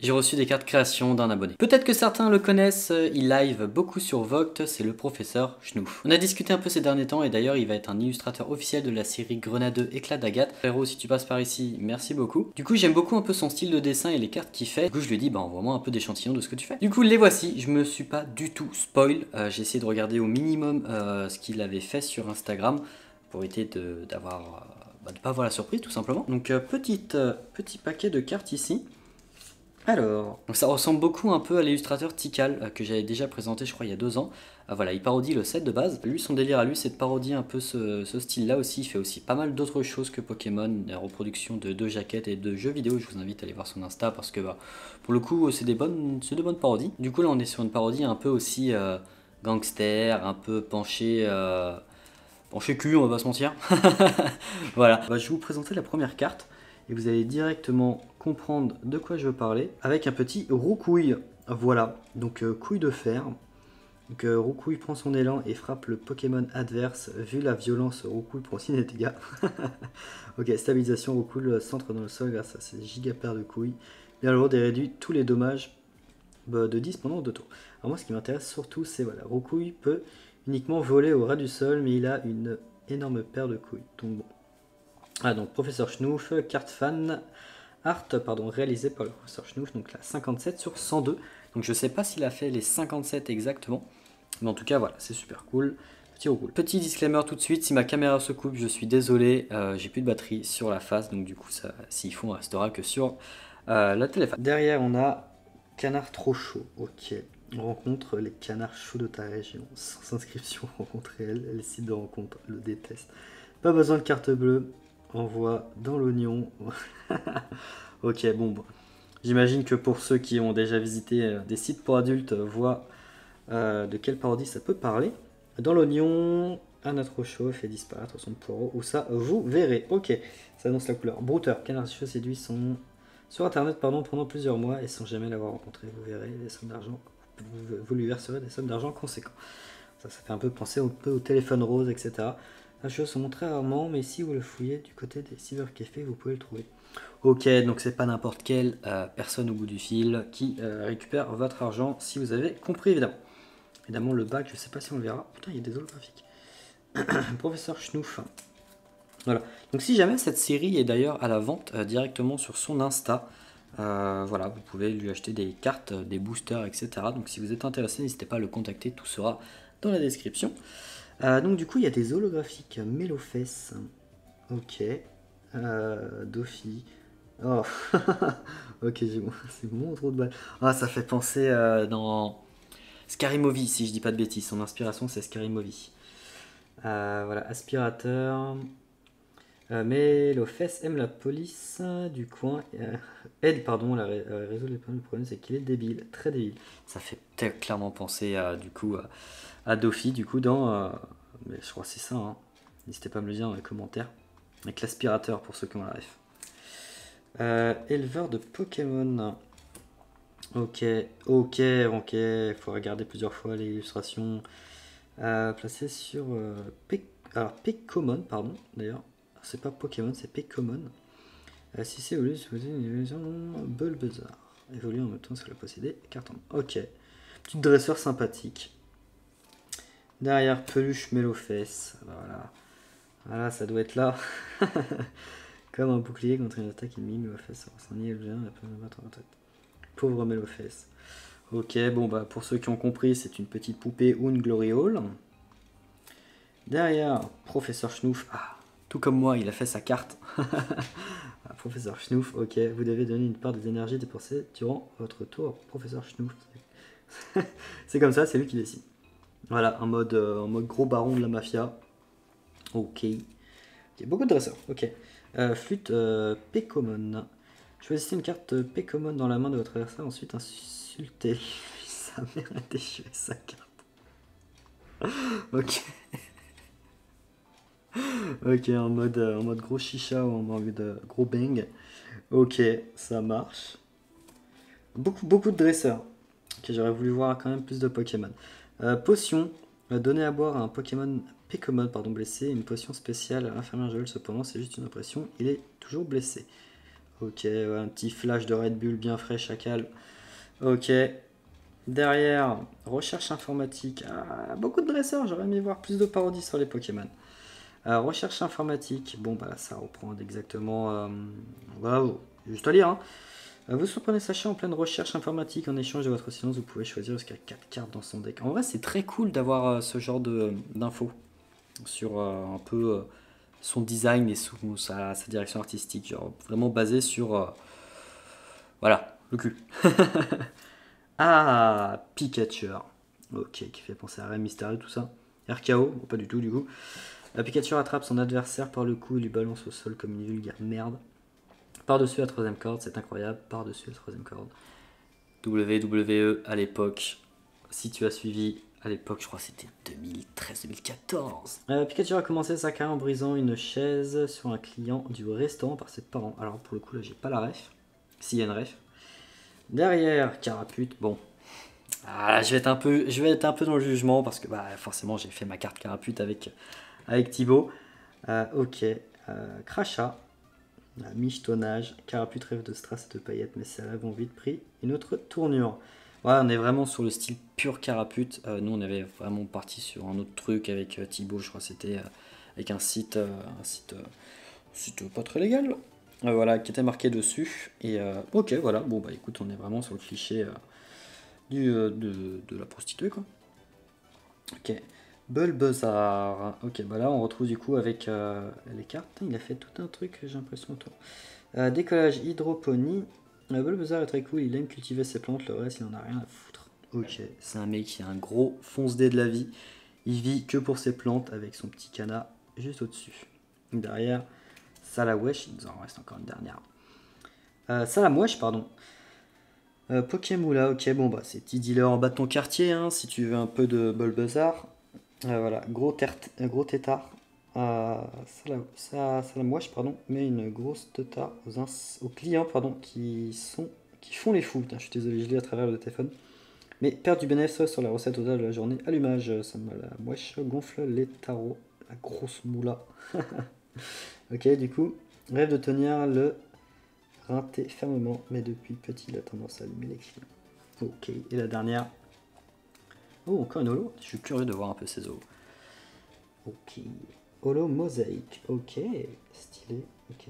J'ai reçu des cartes création d'un abonné. Peut-être que certains le connaissent, il live beaucoup sur Vogt, c'est le professeur Schnouf. On a discuté un peu ces derniers temps et d'ailleurs il va être un illustrateur officiel de la série Grenadeux Éclat d'Agathe. Frérot, si tu passes par ici, merci beaucoup. Du coup j'aime beaucoup un peu son style de dessin et les cartes qu'il fait. Du coup je lui ai dit bah envoie-moi un peu d'échantillons de ce que tu fais. Du coup les voici, je me suis pas du tout spoil, j'ai essayé de regarder au minimum ce qu'il avait fait sur Instagram pour éviter d'avoir de pas avoir la surprise tout simplement. Donc petit paquet de cartes ici. Alors, donc ça ressemble beaucoup un peu à l'illustrateur Tikal que j'avais déjà présenté je crois il y a 2 ans. Voilà, il parodie le set de base. Lui, son délire à lui, c'est de parodier un peu ce style-là aussi. Il fait aussi pas mal d'autres choses que Pokémon, des reproductions de jaquettes et de jeux vidéo. Je vous invite à aller voir son Insta parce que pour le coup, c'est de bonnes parodies. Du coup, là, on est sur une parodie un peu aussi gangster, un peu penché cul, on va pas se mentir. Voilà, je vais vous présenter la première carte et vous allez directement comprendre de quoi je veux parler avec un petit Roucouille. Voilà, donc couille de fer. Donc Roucouille prend son élan et frappe le Pokémon adverse. Vu la violence, Roucouille prend aussi des dégâts. Ok, stabilisation, Roucouille centre dans le sol grâce à ses gigapaires de couilles. Bien lourde et réduit tous les dommages de 10 pendant 2 tours. Alors moi ce qui m'intéresse surtout c'est voilà, Roucouille peut uniquement voler au ras du sol mais il a une énorme paire de couilles. Donc bon. Ah donc Professeur Schnouf, carte fan art réalisé par le Professeur Schnouf, donc la 57 sur 102. Donc je sais pas s'il a fait les 57 exactement, mais en tout cas voilà, c'est super cool. Petit Roucouille. Petit disclaimer tout de suite, si ma caméra se coupe, je suis désolé, j'ai plus de batterie sur la face, donc du coup s'il faut on restera que sur la téléphone. Derrière on a Canard trop chaud, ok. On rencontre les canards chauds de ta région. Sans inscription, rencontre réelle, les sites de rencontre le détestent. Pas besoin de carte bleue, envoie dans l'oignon. Ok, bon. J'imagine que pour ceux qui ont déjà visité des sites pour adultes, voient de quelle parodie ça peut parler. Dans l'oignon, un trop chaud fait disparaître son poireau, ou ça, vous verrez. Ok, ça annonce la couleur. Brouteur, canard chaud séduit son... sur internet pendant plusieurs mois et sans jamais l'avoir rencontré. Vous verrez des sommes d'argent, vous lui verserez des sommes d'argent conséquentes. Ça fait un peu penser un peu au téléphone rose, etc. Les choses se montrent très rarement, mais si vous le fouillez du côté des cybercafés, vous pouvez le trouver. Ok, donc c'est pas n'importe quelle personne au bout du fil qui récupère votre argent, si vous avez compris évidemment. Évidemment le bac, je sais pas si on le verra. Putain, il y a des holographiques. Professeur Schnouf. Voilà. Donc si jamais cette série est d'ailleurs à la vente directement sur son Insta, voilà, vous pouvez lui acheter des cartes, des boosters, etc. Donc si vous êtes intéressé, n'hésitez pas à le contacter, tout sera dans la description. Donc du coup, il y a des holographiques Mélofesse. Ok. Dofi. Oh. Ok, c'est bon, trop de balles. Ah, ça fait penser dans Scary Movie, si je dis pas de bêtises. Son inspiration, c'est Scary Movie. Voilà, aspirateur. Mélofesse aime la police du coin. Aide, pardon, la résoudre les problèmes. Le problème, c'est qu'il est débile, très débile. Ça fait clairement penser du coup à Dofi, du coup, dans. Mais je crois que c'est ça, hein. N'hésitez pas à me le dire dans les commentaires. Avec l'aspirateur pour ceux qui ont la ref. Éleveur de Pokémon. Ok, faut regarder plusieurs fois l'illustration. Placé sur alors Pokemon, pardon, d'ailleurs. C'est pas Pokémon, c'est Pokemon. Si c'est voulu, c'est une illusion Bulbasaur. Évolue en même temps sur le posséder. Carton. Ok. Petite dresseur sympathique. Derrière, peluche Mélofesse. Voilà. Voilà, ça doit être là. Comme un bouclier contre une attaque ennemie, Mélofesse. Sans nier le géant, il a pas de battre en tête. Pauvre Mélofesse. Ok, bon bah pour ceux qui ont compris, c'est une petite poupée ou une Glory Hall. Derrière, Professeur Schnouf. Ah, tout comme moi, il a fait sa carte. Professeur Schnouf, ok, vous devez donner une part des énergies dépensées durant votre tour. Professeur Schnouf. C'est comme ça, c'est lui qui décide. Voilà, en mode gros baron de la mafia. Ok. Il y a beaucoup de dresseurs, ok. Flûte Pokemon. Choisissez une carte Pokemon dans la main de votre adversaire, ensuite insultez sa mère a déchiré sa carte. Ok. Ok, en mode gros chicha ou en mode gros bang. Ok, ça marche. Beaucoup de dresseurs. Ok, j'aurais voulu voir quand même plus de Pokémon. Potion. Donner à boire à un Pokémon blessé. Une potion spéciale à l'infirmière Joël, cependant, c'est juste une impression. Il est toujours blessé. Ok, ouais, un petit flash de Red Bull bien frais, chacal. Ok. Derrière, recherche informatique. Ah, beaucoup de dresseurs, j'aurais aimé voir plus de parodies sur les Pokémon. Recherche informatique. Bon, bah là, ça reprend exactement. Voilà, juste à lire. Hein. Vous surprenez Sacha en pleine recherche informatique. En échange de votre silence, vous pouvez choisir jusqu'à 4 cartes dans son deck. En vrai, c'est très cool d'avoir ce genre d'infos sur un peu son design et sa direction artistique. Genre, vraiment basé sur. Voilà, le cul. Ah, Pikachu. Ok, qui fait penser à Rey Mysterio, tout ça. RKO, bon, pas du tout du coup. Pikachu attrape son adversaire par le cou et lui balance au sol comme une vulgaire merde. Par-dessus la troisième corde, c'est incroyable. Par-dessus la troisième corde. WWE à l'époque, si tu as suivi, à l'époque, je crois que c'était 2013-2014. Pikachu a commencé sa carrière en brisant une chaise sur un client du restaurant par ses parents. Alors pour le coup, là, j'ai pas la ref. S'il y a une ref. Derrière, Carapute, bon. Ah, je vais être un peu dans le jugement parce que bah, forcément, j'ai fait ma carte Carapute avec Thibaut. Ok. Crachat. Michetonnage, Carapute rêve de strass et de paillettes, mais ces rêves ont vite pris une autre tournure. Voilà, on est vraiment sur le style pur Carapute. Nous, on avait vraiment parti sur un autre truc avec Thibaut, je crois que c'était avec un site pas très légal. Voilà, qui était marqué dessus. Et ok, voilà, bon bah écoute, on est vraiment sur le cliché de la prostituée, quoi. Ok. Bulbazar. Ok, bah là on retrouve du coup avec les cartes. Il a fait tout un truc, j'ai l'impression, toi. Décollage hydroponie. Bulbazar est très cool, il aime cultiver ses plantes, le reste il en a rien à foutre. Ok, c'est un mec qui a un gros fonce-dé de la vie. Il vit que pour ses plantes avec son petit canard juste au-dessus. Derrière, Salawesh, il nous en reste encore une dernière. Salamwesh, pardon. Pokémoula, ok, bon bah c'est petit dealer en bas de ton quartier, hein, si tu veux un peu de Bulbazar. Voilà, gros tétard. Salamwesh, pardon, met une grosse teta aux clients pardon, qui font les fous. Putain, je suis désolé, je lis à travers le téléphone. Mais perdre du bénéfice sur la recette totale de la journée. Allumage, Salamwesh gonfle les tarots. La grosse moula. Ok, du coup, rêve de tenir le rinté fermement, mais depuis petit, il a tendance à allumer les clients. Ok, et la dernière. Oh, encore une holo. Je suis curieux de voir un peu ces holos. Ok. Holo mosaïque. Ok. Stylé. Ok,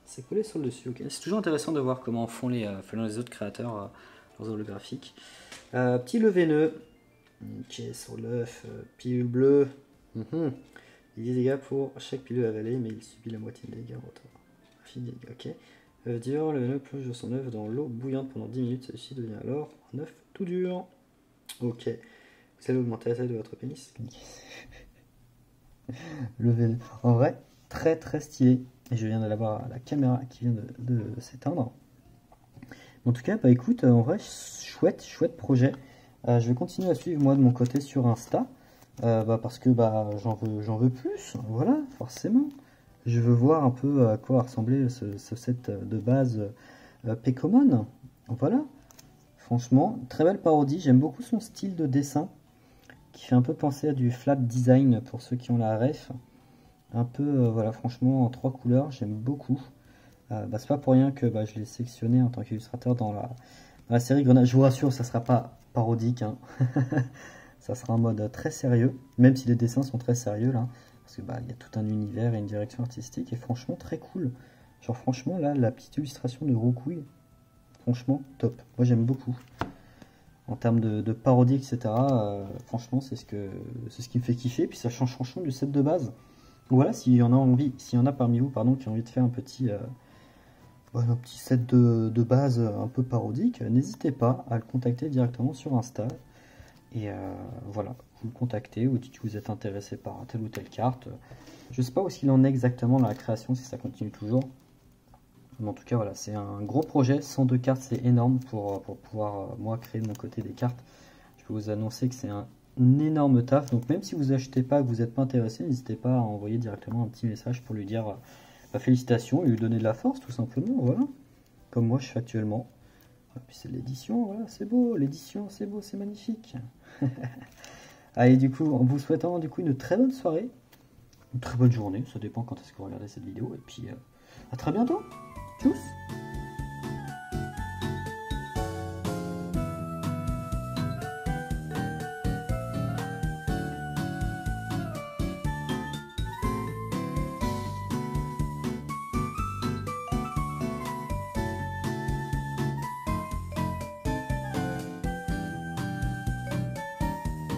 c'est collé sur le dessus. Ok. C'est toujours intéressant de voir comment font les autres créateurs leurs holographiques. Petit le veineux. Ok, sur l'œuf. Pilule bleue. Il dit dégâts pour chaque pilule avalée, mais il subit la moitié des dégâts. Ok. Dur, le veineux plonge son œuf dans l'eau bouillante pendant 10 minutes. Celle-ci devient alors un œuf tout dur. Ok. Vous allez augmenter la taille de votre pénis. Le veineux. En vrai, très très stylé. Et je viens de l'avoir à la caméra qui vient de s'éteindre. En tout cas, bah écoute, en vrai, chouette projet. Je vais continuer à suivre moi de mon côté sur Insta. Parce que bah, j'en veux plus. Voilà, forcément. Je veux voir un peu à quoi ressemblait ce set de base Pokemon. Voilà. Franchement, très belle parodie. J'aime beaucoup son style de dessin qui fait un peu penser à du flat design pour ceux qui ont la ref. Un peu, voilà, franchement, en 3 couleurs, j'aime beaucoup. C'est pas pour rien que je l'ai sélectionné en tant qu'illustrateur dans la série Grenade. Je vous rassure, ça sera pas parodique. Hein. Ça sera en mode très sérieux, même si les dessins sont très sérieux là. Parce que il y a tout un univers et une direction artistique, et franchement, très cool. Genre, franchement, là, la petite illustration de Roucouille, franchement, top. Moi, j'aime beaucoup. En termes de parodie, etc., franchement, c'est ce qui me fait kiffer. Puis ça change franchement du set de base. Voilà, s'il y en a parmi vous, pardon, qui ont envie de faire un petit set de base un peu parodique, n'hésitez pas à le contacter directement sur Insta. Et voilà, vous le contactez, vous dites que vous êtes intéressé par telle ou telle carte. Je ne sais pas où il en est exactement dans la création, si ça continue toujours. Mais en tout cas, voilà, c'est un gros projet. 102 cartes, c'est énorme pour pouvoir, moi, créer de mon côté des cartes. Je peux vous annoncer que c'est un énorme taf. Donc même si vous achetez pas, que vous n'êtes pas intéressé, n'hésitez pas à envoyer directement un petit message pour lui dire félicitations et lui donner de la force, tout simplement. Voilà, comme moi je fais actuellement. Et puis c'est l'édition, voilà, c'est beau, l'édition, c'est beau, c'est magnifique. Allez, du coup, en vous souhaitant du coup une très bonne soirée, une très bonne journée, ça dépend quand est-ce que vous regardez cette vidéo, et puis à très bientôt. Tchuss.